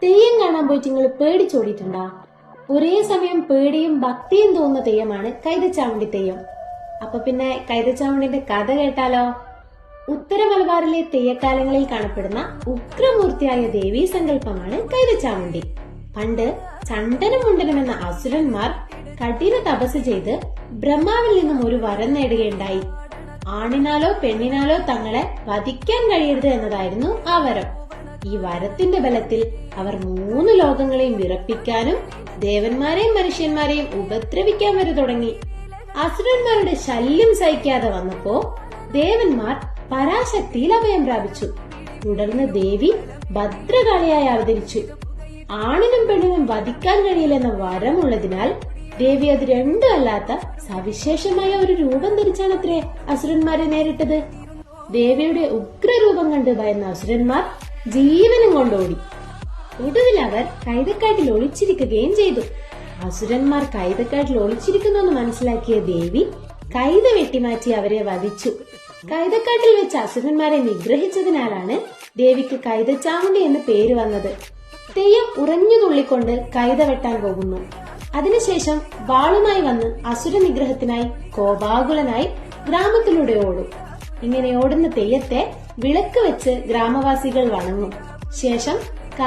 തെയ്യം കാണാൻ പോയിട്ട് നിങ്ങൾ പേടിച്ചോടിയിട്ടുണ്ടാ? ഒരേ സമയം പേടിയും ഭക്തിയും തോന്നുന്ന തെയ്യമാണ് കൈതച്ചാമുണ്ടി തെയ്യം. അപ്പൊ പിന്നെ കൈതച്ചാമുണ്ടിന്റെ കഥ കേട്ടാലോ? ഉത്തര മലബാറിലെ തെയ്യക്കാലങ്ങളിൽ കാണപ്പെടുന്ന ഉഗ്രമൂർത്തിയായ ദേവീ സങ്കല്പമാണ് കൈതച്ചാമുണ്ടി. പണ്ട് ചണ്ടനും മുണ്ടനും എന്ന അസുരന്മാർ കഠിന തപസ് ചെയ്ത് ബ്രഹ്മാവിൽ നിന്നും ഒരു വരം നേടുകയുണ്ടായി. ആണിനാലോ പെണ്ണിനാലോ തങ്ങളെ വധിക്കാൻ കഴിയരുത് എന്നതായിരുന്നു ആ വരം. ഈ വരത്തിന്റെ ബലത്തിൽ അവർ 3 ലോകങ്ങളെയും വിറപ്പിക്കാനും ദേവന്മാരെയും മനുഷ്യന്മാരെയും ഉപദ്രവിക്കാൻ വരെ തുടങ്ങി. അസുരന്മാരുടെ ശല്യം സഹിക്കാതെ വന്നപ്പോ ദേവന്മാർ പരാശക്തിയിൽ അഭയം പ്രാപിച്ചു. തുടർന്ന് ദേവി ഭദ്രകാളിയായി അവതരിച്ചു. ആണിനും പെണ്ണിനും വധിക്കാൻ കഴിയില്ലെന്ന വരമുള്ളതിനാൽ ദേവി അത് രണ്ടും അല്ലാത്ത സവിശേഷമായ ഒരു രൂപം ധരിച്ചാണത്രേ അസുരന്മാരെ നേരിട്ടത്. ദേവിയുടെ ഉഗ്രരൂപം കണ്ട് ഭയന്ന അസുരന്മാർ ജീവനും കൊണ്ടോടി. ഒടുവിൽ അവർ കൈതക്കാട്ടിൽ ഒളിച്ചിരിക്കുകയും ചെയ്തു. അസുരന്മാർ കൈതക്കാട്ടിൽ ഒളിച്ചിരിക്കുന്നെന്ന് മനസ്സിലാക്കിയ ദേവി കൈത വെട്ടിമാറ്റി അവരെ വധിച്ചു. കൈതക്കാട്ടിൽ വെച്ച് അസുരന്മാരെ നിഗ്രഹിച്ചതിനാലാണ് ദേവിക്ക് കൈതച്ചാമുണ്ടി എന്ന് പേര് വന്നത്. തെയ്യം ഉറഞ്ഞു തുള്ളിക്കൊണ്ട് കൈത വെട്ടാൻ പോകുന്നു. അതിനുശേഷം വാളുമായി വന്ന് അസുര നിഗ്രഹത്തിനായി കോപാകുലനായി ഗ്രാമത്തിലൂടെ ഓടും. ഇങ്ങനെ ഓടുന്ന തെയ്യത്തെ വിളക്ക് വെച്ച് ഗ്രാമവാസികൾ വണങ്ങും. ശേഷം